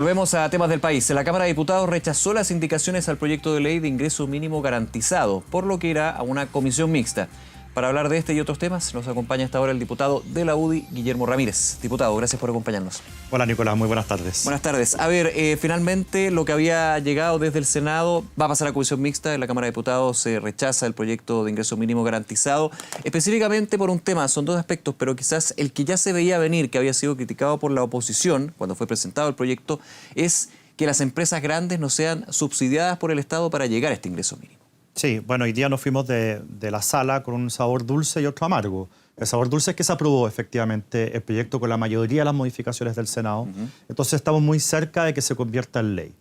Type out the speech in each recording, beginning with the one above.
Volvemos a temas del país. La Cámara de Diputados rechazó las indicaciones al proyecto de ley de ingreso mínimo garantizado, por lo que irá a una comisión mixta. Para hablar de este y otros temas, nos acompaña hasta ahora el diputado de la UDI, Guillermo Ramírez. Diputado, gracias por acompañarnos. Hola Nicolás, muy buenas tardes. Buenas tardes. A ver, finalmente lo que había llegado desde el Senado va a pasar a comisión mixta. En la Cámara de Diputados se rechaza el proyecto de ingreso mínimo garantizado, específicamente por un tema, son dos aspectos, pero quizás el que ya se veía venir, que había sido criticado por la oposición cuando fue presentado el proyecto, es que las empresas grandes no sean subsidiadas por el Estado para llegar a este ingreso mínimo. Sí, bueno, hoy día nos fuimos de la sala con un sabor dulce y otro amargo. El sabor dulce es que se aprobó efectivamente el proyecto con la mayoría de las modificaciones del Senado. Entonces estamos muy cerca de que se convierta en ley.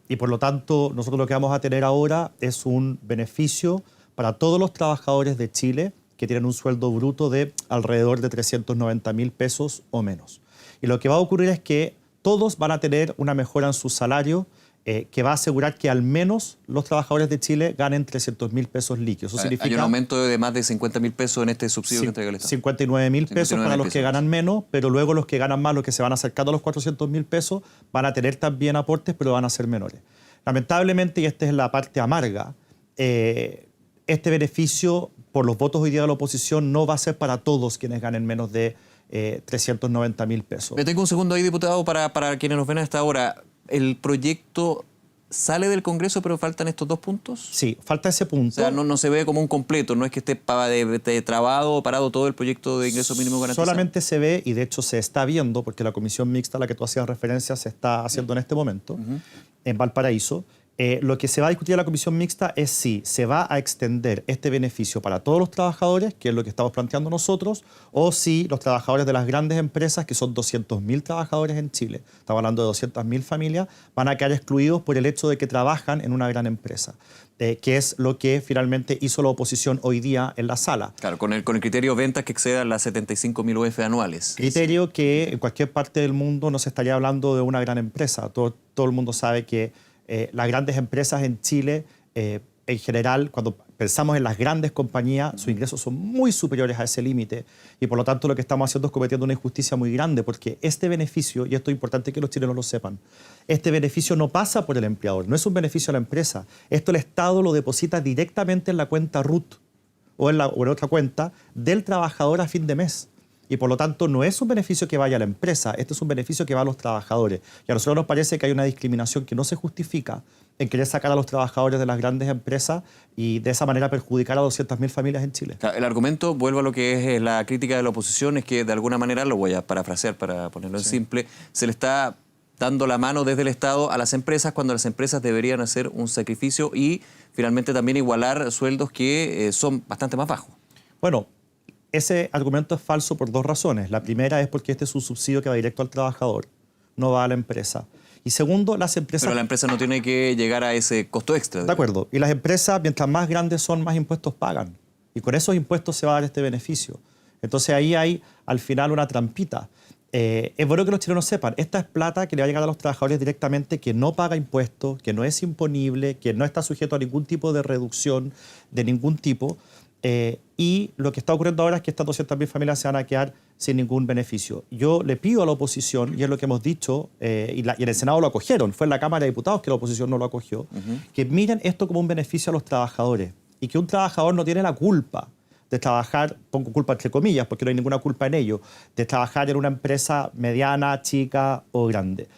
Y por lo tanto, nosotros lo que vamos a tener ahora es un beneficio para todos los trabajadores de Chile que tienen un sueldo bruto de alrededor de 390.000 pesos o menos. Y lo que va a ocurrir es que todos van a tener una mejora en su salario que va a asegurar que al menos los trabajadores de Chile ganen 300.000 pesos líquidos. Eso significa hay un aumento de más de 50.000 pesos en este subsidio que entrega el Estado. 59.000 pesos para los que ganan menos, pero luego los que ganan más, los que se van acercando a los 400.000 pesos, van a tener también aportes, pero van a ser menores. Lamentablemente, y esta es la parte amarga, este beneficio, por los votos hoy día de la oposición, no va a ser para todos quienes ganen menos de 390.000 pesos. Me tengo un segundo ahí, diputado, para quienes nos ven a esta hora. ¿El proyecto sale del Congreso, pero faltan estos dos puntos? Sí, falta ese punto. O sea, no se ve como un completo, no es que esté trabado o parado todo el proyecto de ingreso mínimo garantizado. Solamente se ve, y de hecho se está viendo, porque la comisión mixta a la que tú hacías referencia se está haciendo en este momento, en Valparaíso. Lo que se va a discutir en la comisión mixta es si se va a extender este beneficio para todos los trabajadores, que es lo que estamos planteando nosotros, o si los trabajadores de las grandes empresas, que son 200.000 trabajadores en Chile, estamos hablando de 200.000 familias, van a quedar excluidos por el hecho de que trabajan en una gran empresa, que es lo que finalmente hizo la oposición hoy día en la sala. Claro, con el criterio de ventas que excedan las 75.000 UF anuales. Criterio que en cualquier parte del mundo no se estaría hablando de una gran empresa. Todo el mundo sabe que las grandes empresas en Chile, en general, cuando pensamos en las grandes compañías, sus ingresos son muy superiores a ese límite y por lo tanto lo que estamos haciendo es cometiendo una injusticia muy grande porque este beneficio, y esto es importante que los chilenos lo sepan, este beneficio no pasa por el empleador, no es un beneficio a la empresa. Esto el Estado lo deposita directamente en la cuenta RUT o en otra cuenta del trabajador a fin de mes. Y por lo tanto no es un beneficio que vaya a la empresa, este es un beneficio que va a los trabajadores. Y a nosotros nos parece que hay una discriminación que no se justifica en querer sacar a los trabajadores de las grandes empresas y de esa manera perjudicar a 200.000 familias en Chile. El argumento, vuelvo a lo que es la crítica de la oposición, es que de alguna manera, lo voy a parafrasear para ponerlo en simple, se le está dando la mano desde el Estado a las empresas cuando las empresas deberían hacer un sacrificio y finalmente también igualar sueldos que son bastante más bajos. Bueno, ese argumento es falso por dos razones. La primera es porque este es un subsidio que va directo al trabajador, no va a la empresa. Y segundo, las empresas... Pero la empresa no tiene que llegar a ese costo extra. De acuerdo. Y las empresas, mientras más grandes son, más impuestos pagan. Y con esos impuestos se va a dar este beneficio. Entonces ahí hay, al final, una trampita. Es bueno que los chilenos sepan, esta es plata que le va a llegar a los trabajadores directamente, que no paga impuestos, que no es imponible, que no está sujeto a ningún tipo de reducción de ningún tipo. Y lo que está ocurriendo ahora es que estas 200.000 familias se van a quedar sin ningún beneficio. Yo le pido a la oposición, y es lo que hemos dicho, y en el Senado lo acogieron, fue en la Cámara de Diputados que la oposición no lo acogió, que miren esto como un beneficio a los trabajadores y que un trabajador no tiene la culpa de trabajar, pongo culpa entre comillas porque no hay ninguna culpa en ello, de trabajar en una empresa mediana, chica o grande.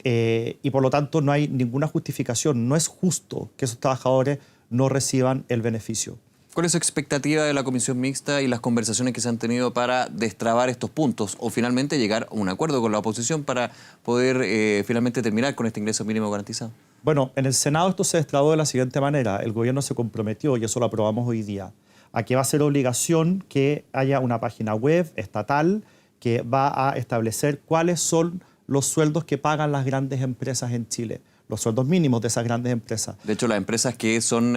Y por lo tanto no hay ninguna justificación, no es justo que esos trabajadores no reciban el beneficio. ¿Cuál es su expectativa de la comisión mixta y las conversaciones que se han tenido para destrabar estos puntos o finalmente llegar a un acuerdo con la oposición para poder finalmente terminar con este ingreso mínimo garantizado? Bueno, en el Senado esto se destrabó de la siguiente manera. El gobierno se comprometió, y eso lo aprobamos hoy día, a que va a ser obligación que haya una página web estatal que va a establecer cuáles son los sueldos que pagan las grandes empresas en Chile. Los sueldos mínimos de esas grandes empresas. De hecho, las empresas que son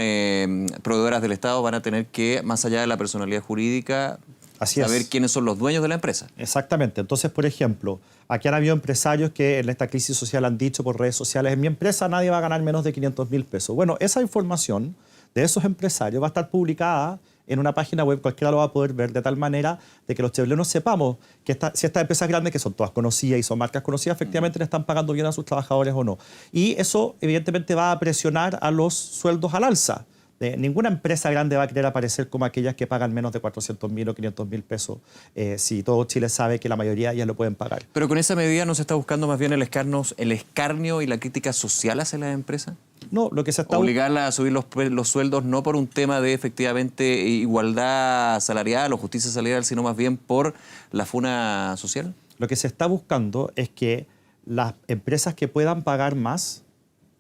proveedoras del Estado van a tener que, más allá de la personalidad jurídica, saber quiénes son los dueños de la empresa. Exactamente. Entonces, por ejemplo, aquí han habido empresarios que en esta crisis social han dicho por redes sociales, en mi empresa nadie va a ganar menos de 500.000 pesos. Bueno, esa información de esos empresarios va a estar publicada en una página web, cualquiera lo va a poder ver, de tal manera de que los chilenos sepamos que si estas empresas grandes, que son todas conocidas y son marcas conocidas, efectivamente le están pagando bien a sus trabajadores o no. Y eso evidentemente va a presionar a los sueldos al alza. Ninguna empresa grande va a querer aparecer como aquellas que pagan menos de 400.000 o 500.000 pesos, si todo Chile sabe que la mayoría ya lo pueden pagar. Pero con esa medida no se está buscando más bien el escarnio y la crítica social hacia las empresas. No, lo que se está obligarla a subir los sueldos no por un tema de efectivamente igualdad salarial o justicia salarial, sino más bien por la funa social. Lo que se está buscando es que las empresas que puedan pagar más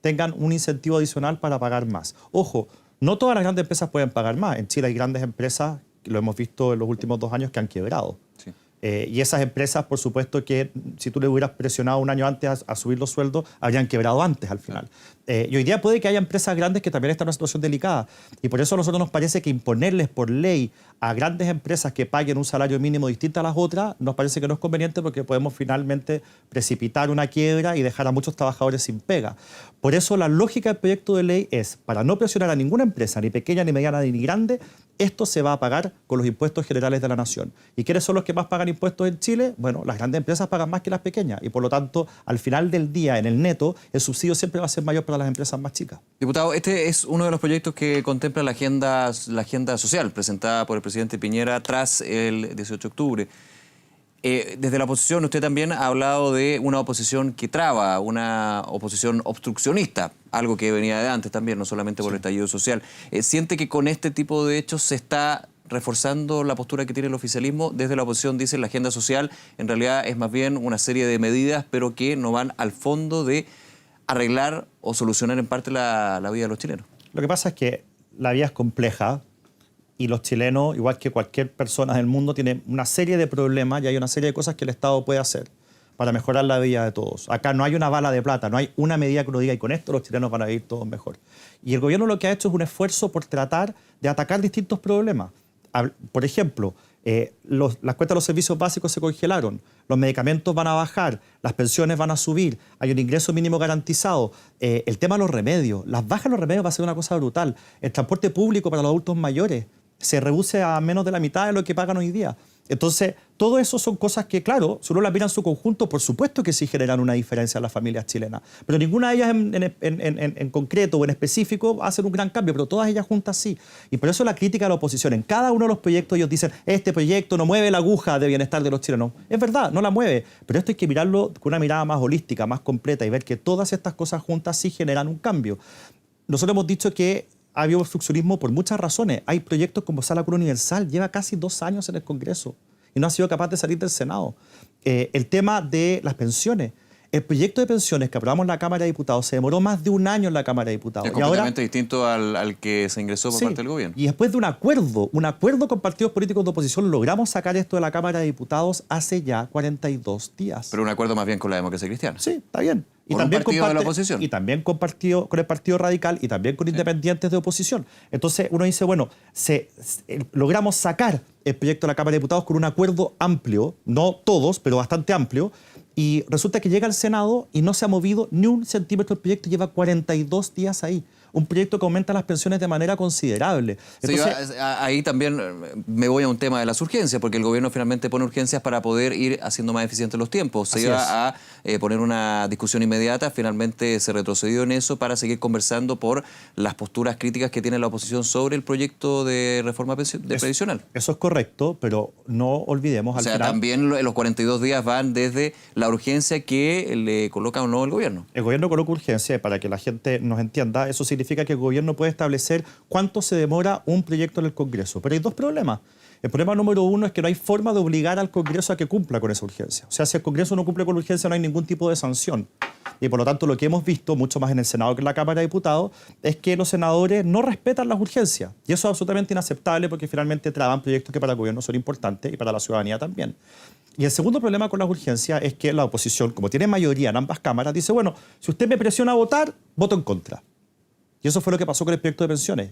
tengan un incentivo adicional para pagar más. Ojo, no todas las grandes empresas pueden pagar más. En Chile hay grandes empresas, lo hemos visto en los últimos 2 años, que han quebrado. Sí. Y esas empresas, por supuesto, que si tú le hubieras presionado un año antes a subir los sueldos, habrían quebrado antes al final. Y hoy día puede que haya empresas grandes que también están en una situación delicada. Y por eso a nosotros nos parece que imponerles por ley a grandes empresas que paguen un salario mínimo distinto a las otras, nos parece que no es conveniente porque podemos finalmente precipitar una quiebra y dejar a muchos trabajadores sin pega. Por eso la lógica del proyecto de ley es, para no presionar a ninguna empresa, ni pequeña, ni mediana, ni grande, esto se va a pagar con los impuestos generales de la nación. ¿Y quiénes son los que más pagan impuestos en Chile? Bueno, las grandes empresas pagan más que las pequeñas y por lo tanto, al final del día, en el neto, el subsidio siempre va a ser mayor para las empresas más chicas. Diputado, este es uno de los proyectos que contempla la agenda social presentada por el presidente Piñera tras el 18 de octubre. Desde la oposición, usted también ha hablado de una oposición que traba, una oposición obstruccionista, algo que venía de antes también, no solamente por el estallido social. ¿Siente que con este tipo de hechos se está reforzando la postura que tiene el oficialismo? Desde la oposición dicen la agenda social en realidad es más bien una serie de medidas, pero que no van al fondo de arreglar o solucionar en parte la vida de los chilenos. Lo que pasa es que la vida es compleja. Y los chilenos, igual que cualquier persona del mundo, tienen una serie de problemas y hay una serie de cosas que el Estado puede hacer para mejorar la vida de todos. Acá no hay una bala de plata, no hay una medida que uno diga y con esto los chilenos van a vivir todos mejor. Y el gobierno lo que ha hecho es un esfuerzo por tratar de atacar distintos problemas. Por ejemplo, las cuentas de los servicios básicos se congelaron, los medicamentos van a bajar, las pensiones van a subir, hay un ingreso mínimo garantizado, el tema de los remedios, las bajas de los remedios va a ser una cosa brutal, el transporte público para los adultos mayores se reduce a menos de la mitad de lo que pagan hoy día. Entonces, todo eso son cosas que, claro, si uno las mira en su conjunto, por supuesto que sí generan una diferencia en las familias chilenas. Pero ninguna de ellas en concreto o en específico hacen un gran cambio, pero todas ellas juntas sí. Y por eso la crítica de la oposición. En cada uno de los proyectos ellos dicen, este proyecto no mueve la aguja de bienestar de los chilenos. Es verdad, no la mueve. Pero esto hay que mirarlo con una mirada más holística, más completa y ver que todas estas cosas juntas sí generan un cambio. Nosotros hemos dicho que ha habido obstruccionismo por muchas razones. Hay proyectos como Sala Cura Universal, lleva casi 2 años en el Congreso y no ha sido capaz de salir del Senado. El tema de las pensiones. El proyecto de pensiones que aprobamos en la Cámara de Diputados se demoró más de 1 año en la Cámara de Diputados. Es completamente distinto al que se ingresó por parte del gobierno. Y después de un acuerdo con partidos políticos de oposición, logramos sacar esto de la Cámara de Diputados hace ya 42 días. Pero un acuerdo más bien con la democracia cristiana. Sí, está bien. Y también con de la oposición. Y también con el Partido Radical y también con independientes de oposición. Entonces uno dice, bueno, logramos sacar el proyecto de la Cámara de Diputados con un acuerdo amplio, no todos, pero bastante amplio, y resulta que llega al Senado y no se ha movido ni 1 centímetro el proyecto, lleva 42 días ahí. Un proyecto que aumenta las pensiones de manera considerable. Entonces, sí, ahí también me voy a un tema de las urgencias, porque el gobierno finalmente pone urgencias para poder ir haciendo más eficientes los tiempos. Se iba a poner una discusión inmediata, finalmente se retrocedió en eso para seguir conversando por las posturas críticas que tiene la oposición sobre el proyecto de reforma previsional. Eso es correcto, pero no olvidemos al final... también los 42 días van desde la urgencia que le coloca o no el gobierno. El gobierno coloca urgencia, para que la gente nos entienda, eso significa que el gobierno puede establecer cuánto se demora un proyecto en el Congreso. Pero hay 2 problemas. El problema número 1 es que no hay forma de obligar al Congreso a que cumpla con esa urgencia. O sea, si el Congreso no cumple con la urgencia, no hay ningún tipo de sanción. Y por lo tanto, lo que hemos visto, mucho más en el Senado que en la Cámara de Diputados, es que los senadores no respetan las urgencias. Y eso es absolutamente inaceptable porque finalmente traban proyectos que para el gobierno son importantes y para la ciudadanía también. Y el segundo problema con las urgencias es que la oposición, como tiene mayoría en ambas cámaras, dice, bueno, si usted me presiona a votar, voto en contra. Y eso fue lo que pasó con el proyecto de pensiones.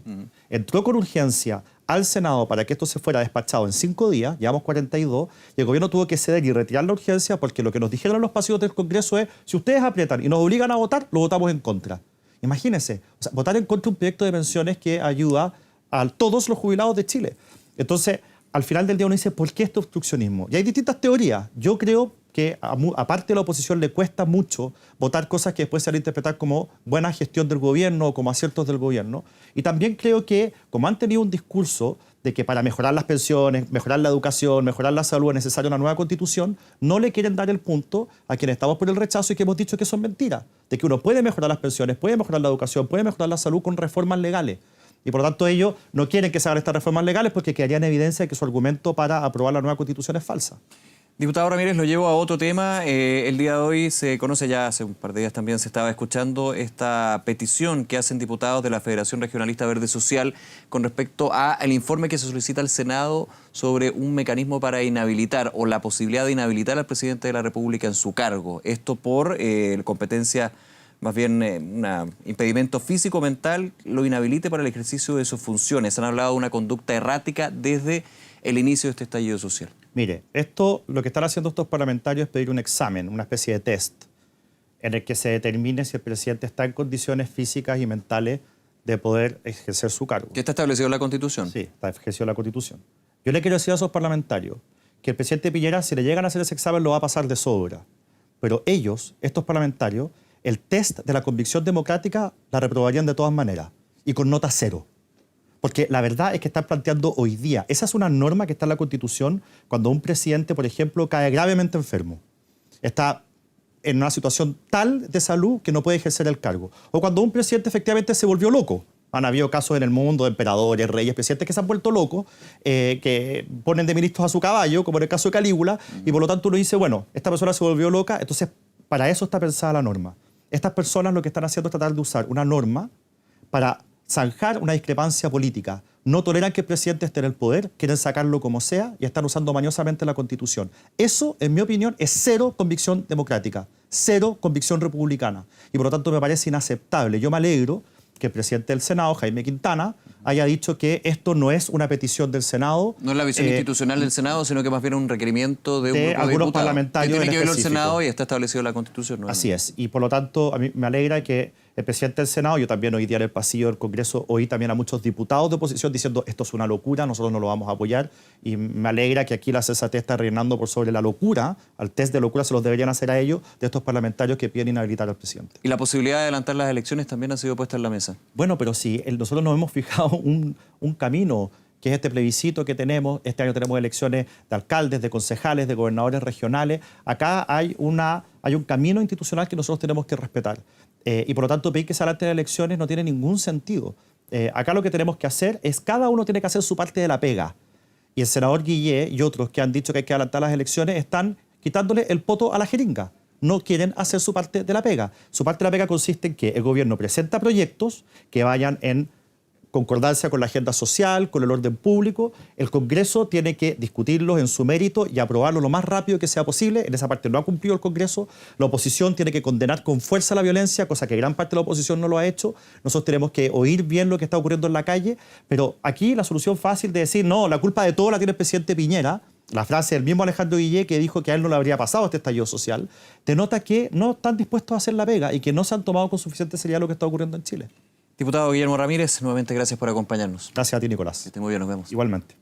Entró con urgencia al Senado para que esto se fuera despachado en 5 días, llevamos 42, y el gobierno tuvo que ceder y retirar la urgencia porque lo que nos dijeron los pasillos del Congreso es, si ustedes aprietan y nos obligan a votar, lo votamos en contra. Imagínense, o sea, votar en contra de un proyecto de pensiones que ayuda a todos los jubilados de Chile. Entonces, al final del día uno dice, ¿por qué este obstruccionismo? Y hay distintas teorías. Yo creo que aparte de la oposición le cuesta mucho votar cosas que después se van a interpretar como buena gestión del gobierno o como aciertos del gobierno. Y también creo que, como han tenido un discurso de que para mejorar las pensiones, mejorar la educación, mejorar la salud es necesaria una nueva constitución, no le quieren dar el punto a quienes estamos por el rechazo y que hemos dicho que son mentiras, de que uno puede mejorar las pensiones, puede mejorar la educación, puede mejorar la salud con reformas legales. Y por lo tanto ellos no quieren que se hagan estas reformas legales porque quedaría en evidencia que su argumento para aprobar la nueva constitución es falsa. Diputado Ramírez, lo llevo a otro tema. El día de hoy se conoce, ya hace un par de días también se estaba escuchando esta petición que hacen diputados de la Federación Regionalista Verde Social con respecto al informe que se solicita al Senado sobre un mecanismo para inhabilitar o la posibilidad de inhabilitar al presidente de la República en su cargo. Esto por competencia, más bien un impedimento físico-mental, lo inhabilite para el ejercicio de sus funciones. Han hablado de una conducta errática desde el inicio de este estallido social. Mire, lo que están haciendo estos parlamentarios es pedir un examen, una especie de test, en el que se determine si el presidente está en condiciones físicas y mentales de poder ejercer su cargo. ¿Qué está establecido en la Constitución? Sí, está establecido en la Constitución. Yo le quiero decir a esos parlamentarios que el presidente Piñera, si le llegan a hacer ese examen, lo va a pasar de sobra. Pero ellos, estos parlamentarios, el test de la convicción democrática la reprobarían de todas maneras y con nota 0. Porque la verdad es que están planteando hoy día, esa es una norma que está en la Constitución cuando un presidente, por ejemplo, cae gravemente enfermo. Está en una situación tal de salud que no puede ejercer el cargo. O cuando un presidente efectivamente se volvió loco. Han habido casos en el mundo de emperadores, reyes, presidentes que se han vuelto locos, que ponen de ministros a su caballo, como en el caso de Calígula, y por lo tanto uno dice, bueno, esta persona se volvió loca, entonces para eso está pensada la norma. Estas personas lo que están haciendo es tratar de usar una norma para zanjar una discrepancia política. No toleran que el presidente esté en el poder, quieren sacarlo como sea y están usando mañosamente la Constitución. Eso, en mi opinión, es cero convicción democrática, cero convicción republicana. Y por lo tanto me parece inaceptable. Yo me alegro que el presidente del Senado, Jaime Quintana, haya dicho que esto no es una petición del Senado. No es la visión institucional del Senado, sino que más bien un requerimiento de un grupo de algunos diputados parlamentarios que tiene que ver el específico. Senado y está establecido en la Constitución. ¿No? Así es. Y por lo tanto, a mí me alegra que el presidente del Senado, yo también hoy día en el pasillo del Congreso, oí también a muchos diputados de oposición diciendo esto es una locura, nosotros no lo vamos a apoyar. Y me alegra que aquí la sensatez está reinando por sobre la locura. Al test de locura se los deberían hacer a ellos, de estos parlamentarios que piden inhabilitar al presidente. Y la posibilidad de adelantar las elecciones también ha sido puesta en la mesa. Bueno, pero si nosotros nos hemos fijado un camino, que es este plebiscito que tenemos. Este año tenemos elecciones de alcaldes, de concejales, de gobernadores regionales. Acá hay un camino institucional que nosotros tenemos que respetar. Y por lo tanto, pedir que se adelanten elecciones no tiene ningún sentido. Acá lo que tenemos que hacer es, cada uno tiene que hacer su parte de la pega. Y el senador Guillé y otros que han dicho que hay que adelantar las elecciones están quitándole el poto a la jeringa. No quieren hacer su parte de la pega. Su parte de la pega consiste en que el gobierno presenta proyectos que vayan en concordancia con la agenda social, con el orden público. El Congreso tiene que discutirlos en su mérito y aprobarlo lo más rápido que sea posible. En esa parte no ha cumplido el Congreso. La oposición tiene que condenar con fuerza la violencia, cosa que gran parte de la oposición no lo ha hecho. Nosotros tenemos que oír bien lo que está ocurriendo en la calle, pero aquí la solución fácil de decir, no, la culpa de todo la tiene el presidente Piñera, la frase del mismo Alejandro Guillé que dijo que a él no le habría pasado este estallido social, denota que no están dispuestos a hacer la pega y que no se han tomado con suficiente seriedad lo que está ocurriendo en Chile. Diputado Guillermo Ramírez, nuevamente gracias por acompañarnos. Gracias a ti, Nicolás. Que esté muy bien, nos vemos. Igualmente.